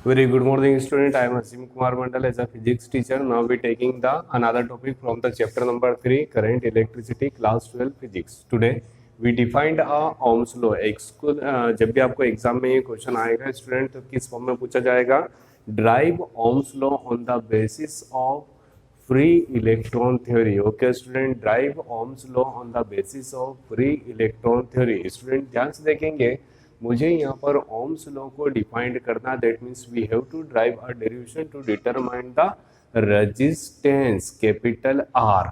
Very good morning, student. I am Asim Kumar Mandal as a physics teacher. Now we taking the another topic from the chapter number 3, current electricity, class 12 physics. Today we defined a Ohm's law. जब भी आपको exam में ये question आएगा student तो किस form में पूछा जाएगा? Drive Ohm's law on the basis of free electron theory. Okay student, drive Ohm's law on the basis of free electron theory. Student ध्यान से देखेंगे, मुझे यहाँ पर ओम्स लॉ को डिफाइंड करना, that means we have to drive a derivation to determine the resistance capital R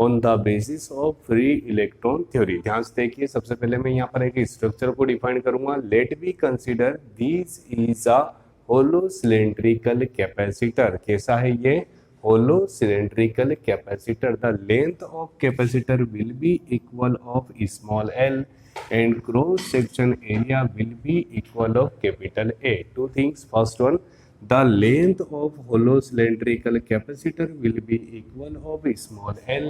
on the basis of free electron theory. ध्यान से देखिए, सबसे पहले मैं यहाँ पर एक स्ट्रक्चर को डिफाइन करूंगा। Let be consider this is a hollow cylindrical capacitor. कैसा है ये? Hollow cylindrical capacitor. The length of capacitor will be equal of small L and cross section area will be equal of capital A. Two things. First one, the length of hollow cylindrical capacitor will be equal of small l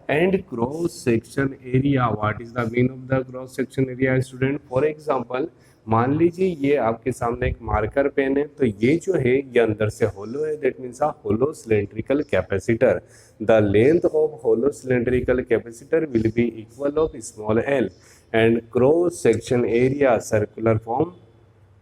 and cross section area. What is the mean of the cross section area student? For example, मान लीजिए ये आपके सामने एक marker pen है, तो ये जो है ये अंदर से होलो है, that means a hollow cylindrical capacitor. The length of hollow cylindrical capacitor will be equal of small L and cross section area, circular form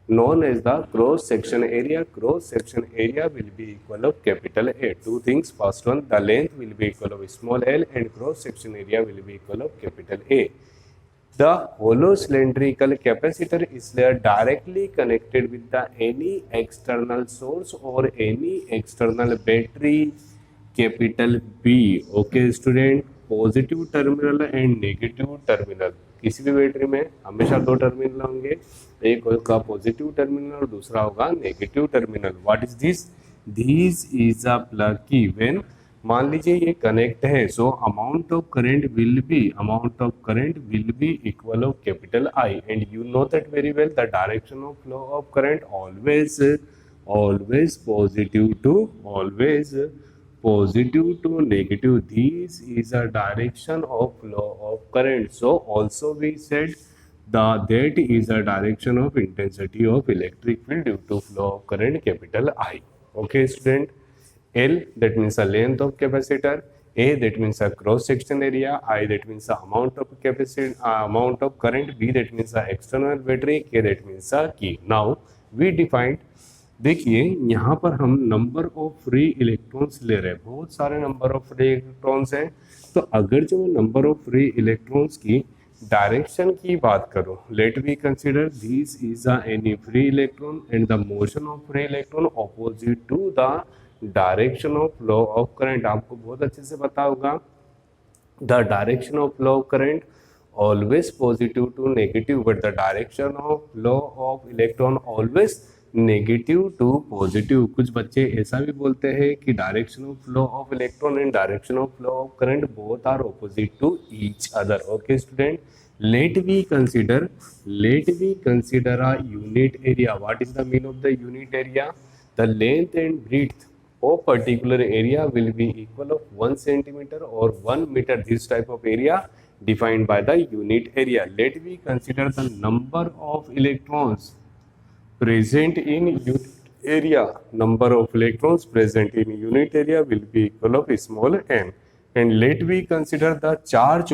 known as the cross section area. Cross section area will be equal of capital A. Two things. First one, the length will be equal of small l and cross section area will be equal of capital A. The hollow cylindrical capacitor is directly connected with the any external source or any external battery, capital B. Okay student, positive terminal and negative terminal. किसी भी battery में हमेशा दो terminal होंगे, एक होगा positive terminal और दूसरा होगा negative terminal. What is this? This is a plug की। व्हेन मान लीजिए ये कनेक्ट है, so amount of current will be equal of capital I and you know that very well. The direction of flow of current always positive to negative. This is a direction of flow of current. So also we said that is a direction of intensity of electric field due to flow of current capital I. Okay student, L that means the length of capacitor, A that means the cross section area, I that means the amount of capacity, amount of current, B that means the external battery, K that means the key. Now we defined, देखिए यहाँ पर हम number of free electrons ले रहे हैं, बहुत सारे number of free electrons हैं। तो अगर जो मैं नंबर ऑफ फ्री इलेक्ट्रॉन्स की डायरेक्शन की बात करूँ, let we consider this is a any free electron and the motion of free electron opposite to the direction of flow of current. आपको बहुत अच्छे से पता होगा, the direction of flow of current always positive to negative, but the direction of flow of electron always negative to positive. कुछ बच्चे ऐसा भी बोलते हैं कि direction of flow of electron and direction of flow of current both are opposite to each other. Okay student, let we consider a unit area. What is the mean of the unit area? The length and breadth of particular area will be equal of 1 centimeter or 1 meter. This type of area defined by the unit area. Let me consider the number of electrons present in unit area. Number of electrons present in unit area will be equal of small m. And let me consider the charge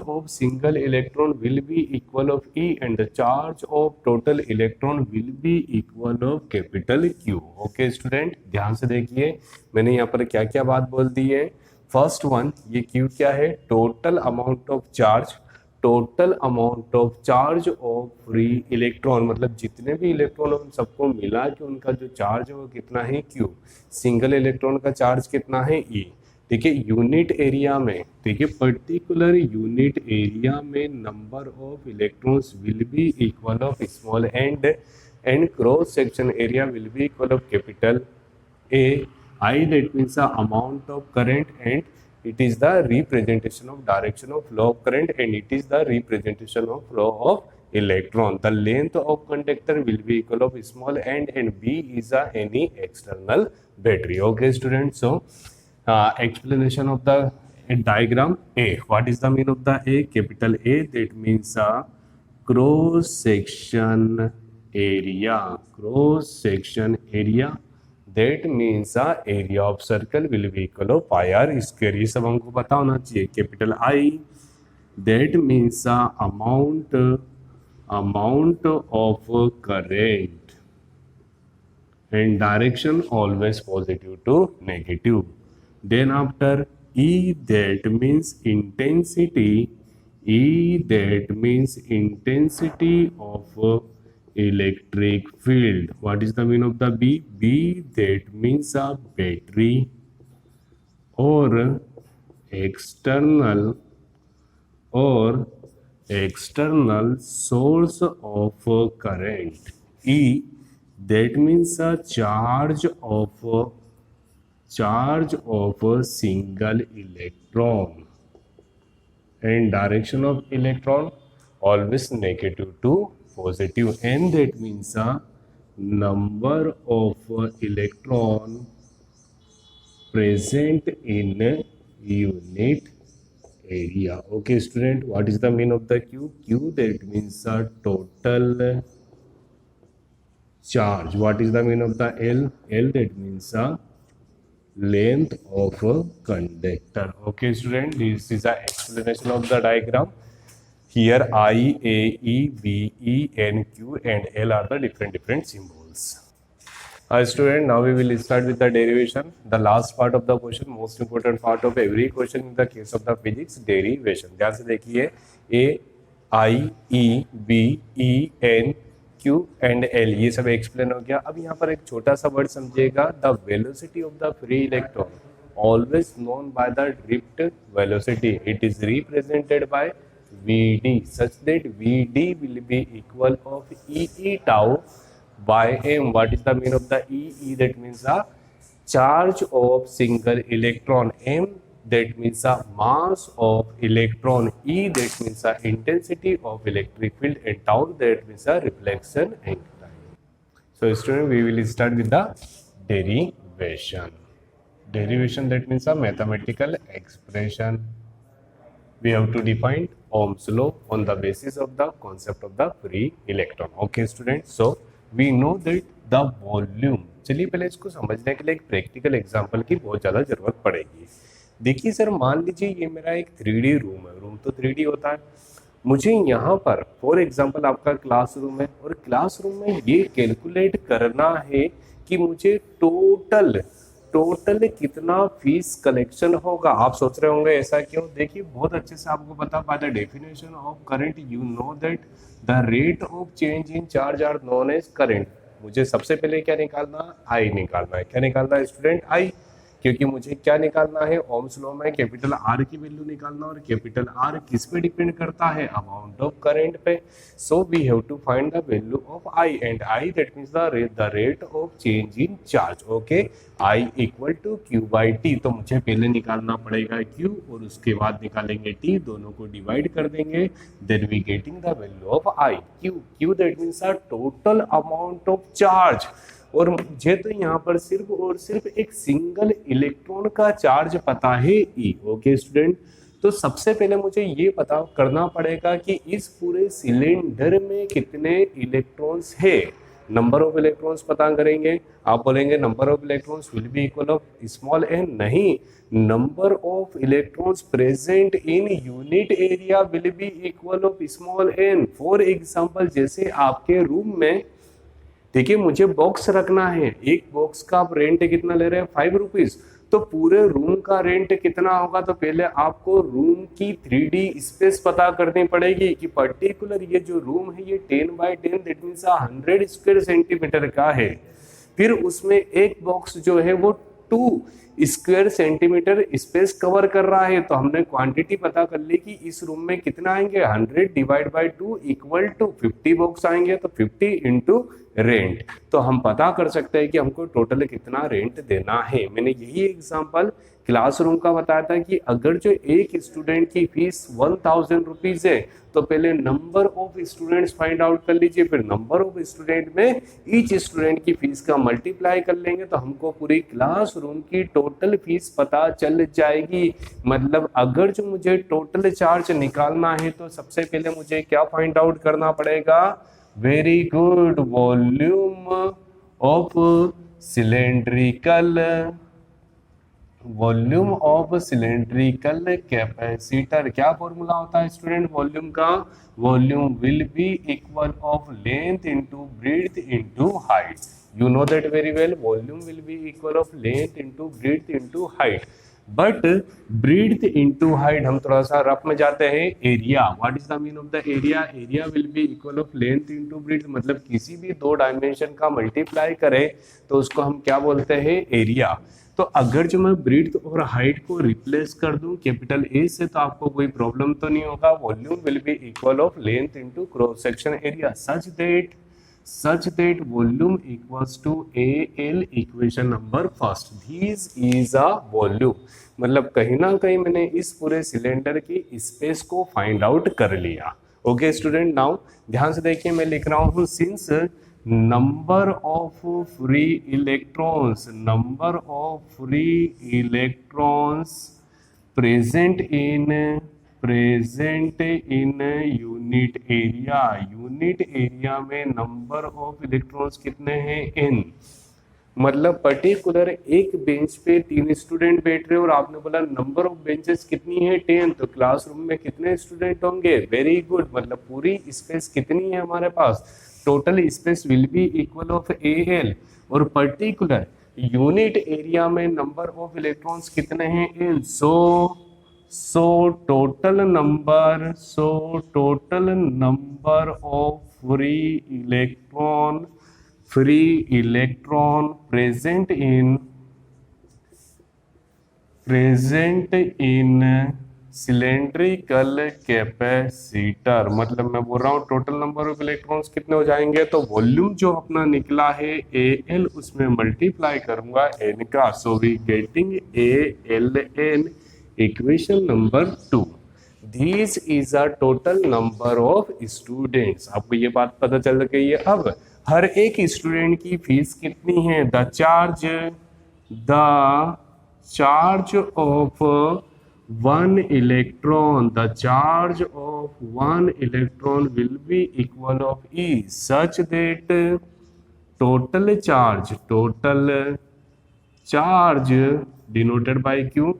of single electron will be equal of E and the charge of total electron will be equal of capital Q. Okay student, ध्यान से देखिए मैंने यहाँ पर क्या क्या बात बोल दी है। फर्स्ट वन, ये Q क्या है? Total amount of charge of free electron, मतलब जितने भी इलेक्ट्रॉन हम सबको मिला कि उनका जो चार्ज है वो कितना है? Q। सिंगल इलेक्ट्रॉन का चार्ज कितना है? E। ठीक है, यूनिट एरिया में, ठीक है, पर्टिकुलर यूनिट एरिया में number of electrons will be equal of small and cross section area will be equal of capital A। I that means the amount of current and it is the representation of direction of flow of current and it is the representation of flow of electron. The length of conductor will be equal of small and B is any external battery. Okay students, so explanation of the diagram A. What is the mean of the A? Capital A, that means cross section area, cross section area, that means the area of circle will be equal to pi r square. ये सब हमको पता होना चाहिए. Capital I, that means the amount of current and direction always positive to negative. Then after E, that means intensity. E, that means intensity of electric field. What is the meaning of the B? B, that means a battery or external source of current. E, that means a charge of a single electron, and direction of electron always negative to positive, and that means a number of electron present in a unit area. Okay student, what is the meaning of the Q? Q, that means a total charge. What is the meaning of the L? L, that means a length of a conductor. Okay student, this is an explanation of the diagram. Here I, A, E, B, E, N, Q and L are the different symbols. Student, now we will start with the derivation, the last part of the question, most important part of every question in the case of the physics, derivation. ध्यान से देखिए, A, I, E, B, E, N, Q and L, ये सब explain हो गया. अब यहाँ पर एक छोटा सा वर्ड समझिएगा, the velocity of the free electron always known by the drift velocity. It is represented by Vd, such that Vd will be equal of E tau by m. What is the meaning of the E? E, that means the charge of single electron. M, that means the mass of electron. E, that means the intensity of electric field, and tau, that means the reflection angle. So student, we will start with the derivation. Derivation, that means a mathematical expression. We have to define Ohm's law on the basis of the concept of the free electron. Okay students, so we know that the volume. चलिए पहले इसको समझने के लिए एक practical example की बहुत ज़्यादा ज़रूरत पड़ेगी. देखिए सर, मान लीजिए ये मेरा एक 3D रूम है. रूम तो 3D होता है. मुझे यहाँ पर फॉर एग्जांपल आपका क्लासरूम है, और क्लासरूम में ये कैलकुलेट करना है कि मुझे टोटल कितना फीस कलेक्शन होगा. आप सोच रहे होंगे ऐसा क्यों? देखिए बहुत अच्छे से आपको पता, by the definition of current you know that the rate of change in charge are known as current. मुझे सबसे पहले क्या निकालना? आई निकालना है. क्या निकालना है स्टूडेंट? आई. क्योंकि मुझे क्या निकालना है? ओम्स लॉ में कैपिटल आर की वैल्यू निकालना, और कैपिटल आर किस पे डिपेंड करता है? अमाउंट ऑफ करंट पे. So we have to find the value of I, and I that means the rate of change in charge. Okay, I equal to Q by T. तो मुझे पहले निकालना पड़ेगा क्यू, और उसके बाद निकालेंगे टी. दोनों को डिवाइड कर देंगे, then we getting the value of I. Q that means the total amount of charge. और मुझे तो यहाँ पर सिर्फ और सिर्फ एक सिंगल इलेक्ट्रॉन का चार्ज पता है, ई. ओके स्टूडेंट, तो सबसे पहले मुझे ये पता करना पड़ेगा कि इस पूरे सिलेंडर में कितने इलेक्ट्रॉन्स है. नंबर ऑफ इलेक्ट्रॉन्स पता करेंगे. आप बोलेंगे number of electrons will be equal of small n. नहीं, number of electrons present in unit area will be equal of small n. For example, जैसे आपके रूम में देखिए मुझे बॉक्स रखना है. एक बॉक्स का आप रेंट कितना ले रहे हैं? 5 रुपीज. तो पूरे रूम का रेंट कितना होगा? तो पहले आपको रूम की 3D स्पेस पता करनी पड़ेगी कि पर्टिकुलर ये जो रूम है ये 10 by 10 that means 100 square centimetre का है. फिर उसमें एक बॉक्स जो है वो 2 स्क्वायर सेंटीमीटर स्पेस कवर कर रहा है. तो हमने क्वांटिटी पता कर ली कि इस रूम में कितना आएंगे? 100 divide by 2 equal to 50 box आएंगे. तो 50 इंटू रेंट. तो हम पता कर सकते हैं कि हमको टोटल कितना रेंट देना है. मैंने यही एग्जांपल क्लासरूम का बताया था कि अगर जो एक स्टूडेंट की फीस 1000 रुपीज है, तो पहले number of students find out कर लीजिए, फिर नंबर ऑफ स्टूडेंट में ईच स्टूडेंट की फीस का मल्टीप्लाई कर लेंगे, तो हमको पूरी क्लासरूम की टोटल फीस पता चल जाएगी. मतलब अगर जो मुझे टोटल चार्ज निकालना है, तो सबसे पहले मुझे क्या फाइंड आउट करना पड़ेगा? very good. Volume of cylindrical volume of cylindrical capacitor, क्या फॉर्मूला होता है स्टूडेंट वॉल्यूम का? Volume will be equal of length into breadth into height. You know that very well. Volume will be equal of length into breadth into height. But breadth into height हम थोड़ा सा rough में जाते हैं. Area, what is the mean of the area? Area will be equal of length into breadth. मतलब किसी भी दो डायमेंशन का मल्टीप्लाई करें तो उसको हम क्या बोलते हैं? एरिया. तो अगर जो मैं ब्रीथ और हाइट को रिप्लेस कर दूं कैपिटल ए से तो आपको कोई प्रॉब्लम तो नहीं होगा. Volume will be equal of length into cross section area such that volume equals to AL equation number first. This is a volume. मतलब कहीं ना कहीं मैंने इस पूरे सिलेंडर की स्पेस को फाइंड आउट कर लिया. ओके स्टूडेंट, नाउ ध्यान से देखिए मैं लिख रहा हूँ since number of free electrons present in unit area में number of electrons कितने हैं? n. मतलब पर्टिकुलर एक बेंच पे 3 स्टूडेंट बैठ रहे हो और आपने बोला नंबर ऑफ बेंचेस कितनी है? 10. तो क्लासरूम में कितने स्टूडेंट होंगे? Very good. मतलब पूरी स्पेस कितनी है हमारे पास? Total space will be equal of AL. और पर्टिकुलर यूनिट एरिया में नंबर ऑफ इलेक्ट्रॉन्स कितने हैं? n. So total number of free electron present in cylindrical capacitor. मतलब मैं बोल रहा हूँ टोटल नंबर ऑफ इलेक्ट्रॉन्स कितने हो जाएंगे? तो वॉल्यूम जो अपना निकला है AL उसमें मल्टीप्लाई करूंगा n का. So we getting ALN equation number 2. This is a total number of students. आपको ये बात पता चल गई है. अब हर एक स्टूडेंट की फीस कितनी है? The charge of one electron will be equal of E such that total charge denoted by Q.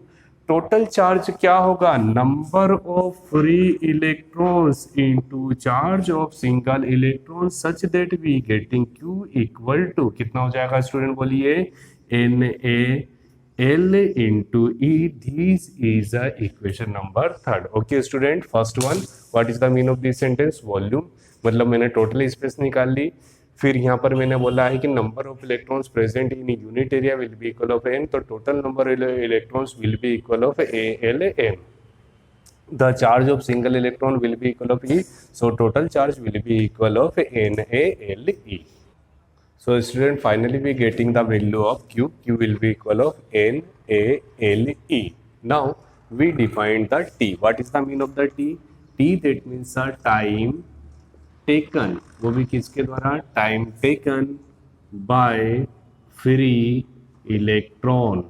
Total charge क्या होगा? Number of free electrons into charge of single electron such that we getting Q equal to कितना हो जाएगा student? बोलिए NaL into E. This is a equation number 3. Okay student, first one, what is the mean of this sentence? Volume. मतलब मैंने total space निकाल ली. फिर यहाँ पर मैंने बोला है कि number of electrons present in unit area will be equal of n. तो total number electrons will be equal of ALN. The charge of single electron will be equal of E. So total charge will be equal of NaLE. So student, finally we getting the value of Q. Q will be equal of NaLE. Now we define the T. What is the mean of the T? T that means the time taken. वो भी किसके द्वारा? Time taken by free electron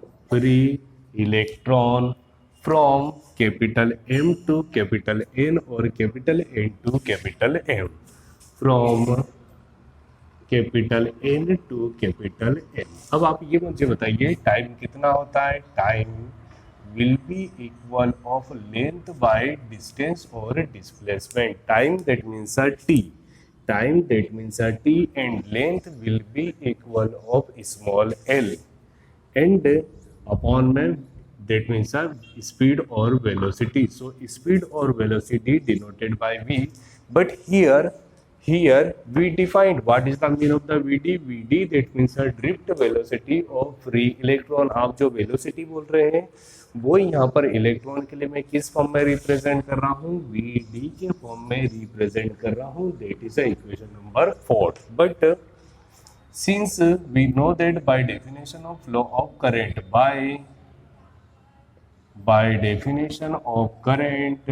from capital M to capital N और capital N to capital M. From capital N to capital N. अब आप ये मुझे बताइए टाइम कितना होता है? Time will be equal of length by distance और displacement. Time that means T and length will be equal of small l and upon that means speed or velocity. So speed or velocity denoted by V. But here we defined what is the mean of the VD that means a drift velocity of free electron. आप जो velocity बोल रहे हैं वो यहाँ पर electron के लिए मैं किस फॉर्म में रिप्रेजेंट कर रहा हूँ? VD के फॉर्म में रिप्रेजेंट कर रहा हूँ. That is equation number 4. But since we know that by definition of current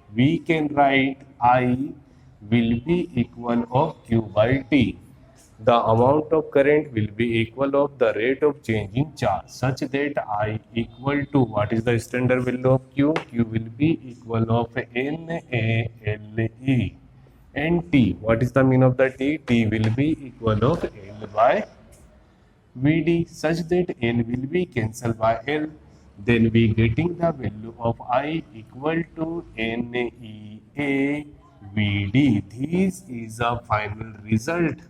we can write I will be equal of Q by T. The amount of current will be equal of the rate of changing charge such that I equal to what is the standard value of Q? Q will be equal of NaLE. and t. What is the mean of the t? T will be equal of L by Vd such that L will be cancelled by L. Then we getting the value of I equal to NEA Vd. This is a final result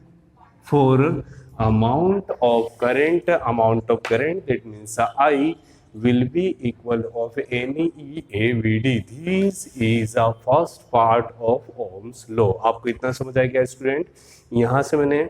for amount of current, that means I will be equal of NEA Vd. This is a first part of Ohm's law. आपको इतना समझ आ गया student? यहाँ से मैंने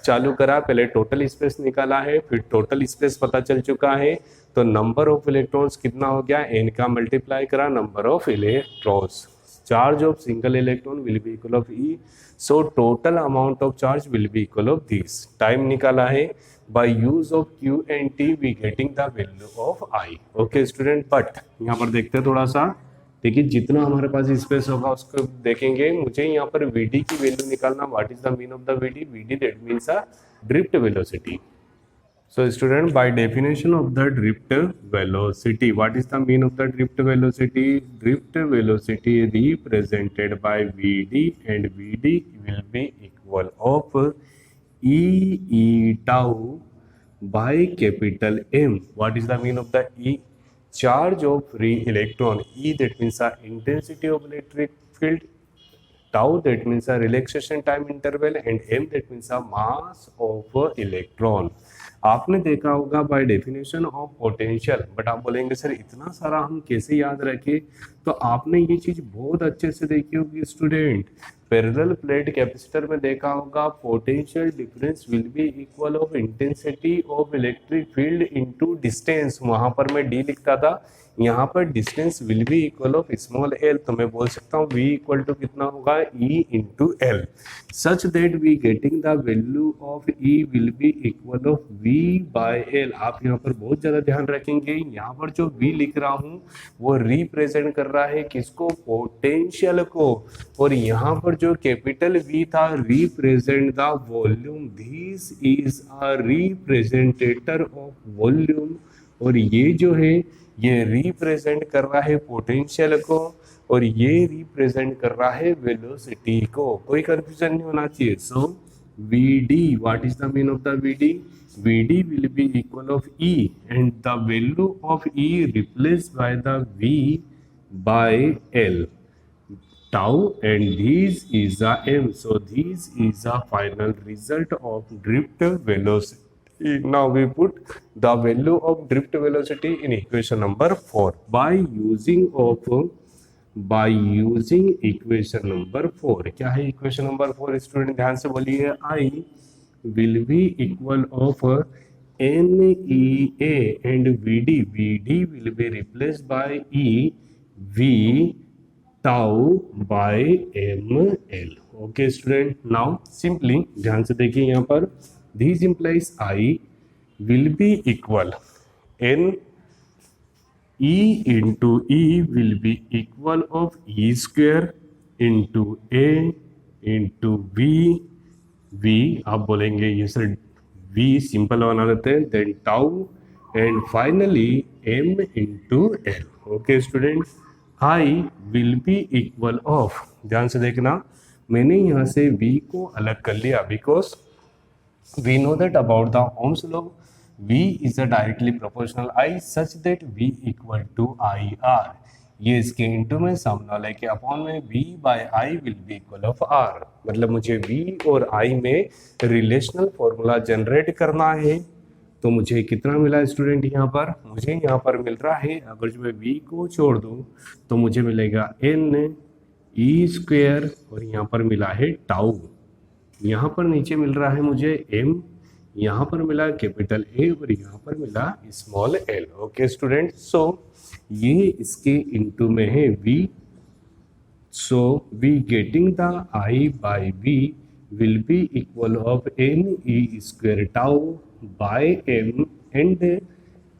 चालू करा, पहले टोटल स्पेस निकाला है, फिर टोटल स्पेस पता चल चुका है, तो नंबर ऑफ इलेक्ट्रॉन्स कितना हो गया, n का मल्टीप्लाई करा number of electrons. Charge of single electron will be equal of E, so total amount of charge will be equal of this. Time निकाला है, by use of Q and T we getting the value of I. Okay student, but यहाँ पर देखते हैं थोड़ा सा. देखिए जितना हमारे पास स्पेस होगा उसको देखेंगे. मुझे यहाँ पर Vd की वैल्यू निकालना. What is the mean of the Vd? Vd that means a drift velocity. So student, by definition of the drift velocity, what is the mean of the drift velocity? Drift velocity represented by Vd, and Vd will be equal of E tau by capital M. What is the mean of the E? Charge of free electron. E that means the intensity of electric field, tau that means a relaxation time interval, and M that means a mass of electron. आपने देखा होगा by definition of potential, but आप बोलेंगे sir इतना सारा हम कैसे याद रखें? तो आपने ये चीज बहुत अच्छे से देखी होगी स्टूडेंट. पैरेलल प्लेट कैपेसिटर में देखा होगा, potential difference will be equal of intensity of electric field into distance. वहां पर मैं डी लिखता था, यहाँ पर distance will be equal of small L, तो मैं बोल सकता हूँ v इक्वल टू कितना होगा, E into L, such that we getting the value of E will be equal of v by L. आप यहाँ पर बहुत ज़्यादा ध्यान रखेंगे, यहाँ पर जो v लिख रहा हूँ वो रिप्रेजेंट कर रहा है किसको, पोटेंशियल को, और यहाँ पर जो कैपिटल V था represent the volume. This is a representator of volume, और ये जो है ये रिप्रेजेंट कर रहा है पोटेंशियल को, और ये रिप्रेजेंट कर रहा है वेलोसिटी को. कोई कंफ्यूजन नहीं होना चाहिए. सो Vd, what is the mean of the Vd? Vd will be equal of E, and the value of E replaced by the V by L tau, and this is the M. So this is the final result of drift velocity. Now we put the value of drift velocity in equation number 4 by using equation number 4. क्या है equation number 4 student? ध्यान से बोलिए. I will be equal of NEA and Vd. Vd will be replaced by E V tau by ML. Okay student, now simply ध्यान से देखिए यहाँ पर, this implies I will be equal N E into E will be equal of E square into A into V आप बोलेंगे ये sir V simple बना लेते हैं, then tau and finally M into L. Okay student, I will be equal of, ध्यान से देखना, मैंने यहाँ से V को अलग कर लिया because we know that about the Ohm's law, V is a directly proportional I such that V equal to IR. ये इसके इंटू में सामने वाले के अपॉन में V by I will be equal of R. मतलब मुझे V और I में रिलेशनल फॉर्मूला जनरेट करना है. तो मुझे कितना मिला स्टूडेंट यहाँ पर? मुझे यहाँ पर मिल रहा है, अगर जो मैं V को छोड़ दूँ तो मुझे मिलेगा N E स्क्वेयर, और यहाँ पर मिला है टाउ. यहाँ पर नीचे मिल रहा है मुझे M, यहाँ पर मिला कैपिटल A, और यहाँ पर मिला small l. Okay student, so ये इसके इनटू में है V. So we getting the I by V will be equal of N E square tau by M and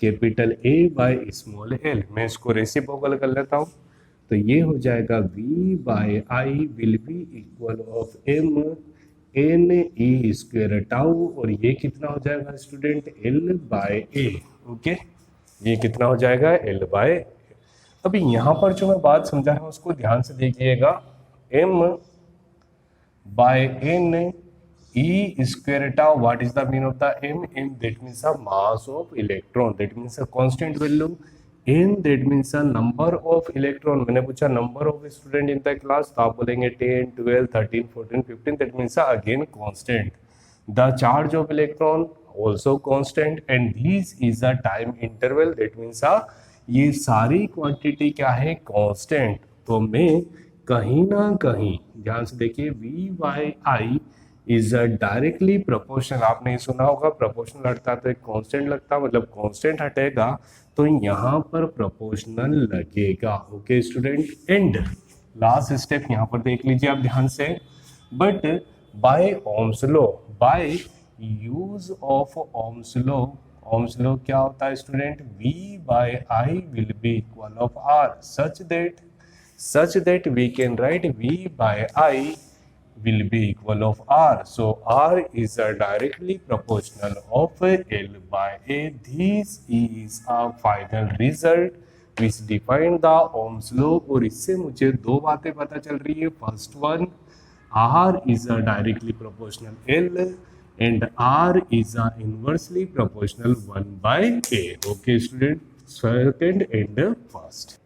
capital A by small l. मैं इसको रेसिप्रोकल कर लेता हूँ, तो ये हो जाएगा V by I will be equal of M N E square tau, और ये कितना हो जाएगा student? L by A. Okay, ये कितना हो जाएगा? L by A. अभी यहाँ पर जो मैं बात समझा है उसको ध्यान से देखिएगा. M by n e square tau. What is the mean of the m? M, that means a mass of electron, that means a constant value. n, that means a number of electron. मैंने पूछा number of student in the class, तो आप बोलेंगे 10, 12, 13, 14, 15, that means a again constant. The charge of electron also constant, and this is a time interval, that means a ये सारी quantity क्या है, constant. तो मैं कहीं ना कहीं ध्यान से देखिए, V by I is directly proportional. आपने सुना होगा प्रोपोर्शनल हटता तो एक कांस्टेंट लगता, मतलब कांस्टेंट हटेगा तो यहाँ पर प्रोपोर्शनल लगेगा. Okay student, and last step यहाँ पर देख लीजिए आप ध्यान से. But by Ohm's law, bye use of Ohm's law, Ohm's law क्या होता है student, V by I will be equal of R, such that we can write V by I will be equal of R. So R is directly proportional of L by A. This is a final result which define the Ohm's law. और इससे मुझे दो बातें पता चल रही है. First one, R is directly proportional L and R is inversely proportional 1 by A. Okay student, second and first.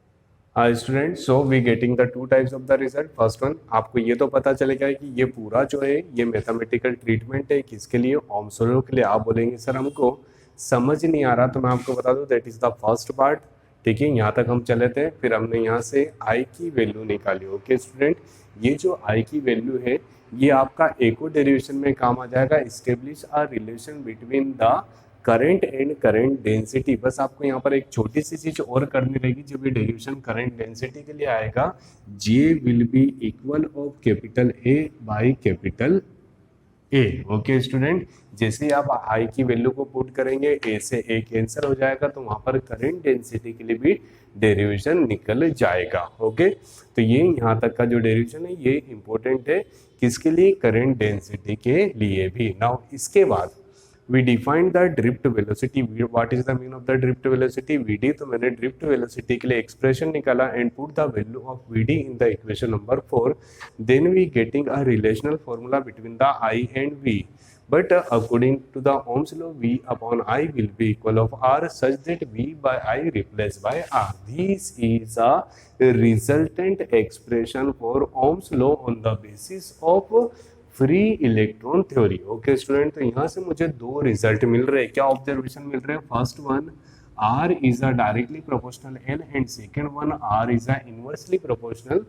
Student, so we getting the two types of the result. First one, आपको ये तो पता चलेगा कि ये पूरा जो है ये मैथमेटिकल ट्रीटमेंट है किसके लिए, ओम्स लॉ के लिए. आप बोलेंगे सर हमको समझ नहीं आ रहा, तो मैं आपको बता दूं that is the first part. ठीक है, यहाँ तक हम चले थे, फिर हमने यहाँ से आई की वैल्यू निकाली. ओके स्टूडेंट, ये जो आई की वैल्यू है ये आपका एको डेरिवेशन में काम आ जाएगा. Establish a relation between the current and current density. बस आपको यहाँ पर एक छोटी सी चीज और करनी रहेगी. जब ये डेरिवेशन करंट डेंसिटी के लिए आएगा, J will be equal of capital A by capital A. Okay student, जैसे आप आई की वैल्यू को पुट करेंगे, ए से ए कैंसिल हो जाएगा, तो वहां पर करंट डेंसिटी के लिए भी डेरिवेशन निकल जाएगा. ओके, तो ये यहाँ तक का जो डेरिवेशन है ये इंपॉर्टेंट है किसके लिए, करंट डेंसिटी के लिए भी. नाउ इसके बाद we define the drift velocity. What is the mean of the drift velocity, Vd. तो मैंने drift velocity के लिए एक्सप्रेशन निकाला and put the value of Vd in the equation number 4. Then we getting a relational formula between the I and V. But according to the Ohm's law, V upon I will be equal of R, such that V by I replaced by R. This is a resultant expression for Ohm's law on the basis of free electron theory. Okay student, तो यहाँ से मुझे दो result मिल रहे हैं. क्या observation मिल रहे हैं, first one R is a directly proportional L and second one R is a inversely proportional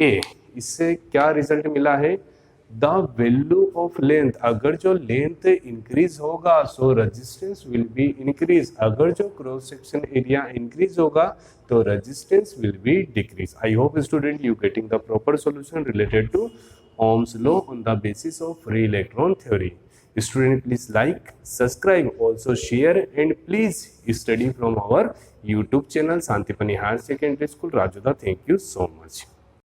A. इससे क्या रिजल्ट मिला है, द वैल्यू ऑफ लेंथ, अगर जो लेंथ इंक्रीज होगा so resistance will be increase, अगर जो क्रॉस सेक्शन एरिया इंक्रीज होगा तो resistance will be decrease. I hope student you getting the proper solution related to Ohm's law on the basis of free electron theory. Student, please like, subscribe, also share, and please study from our YouTube channel Santipani Higher Secondary School, Rajoda. Thank you so much.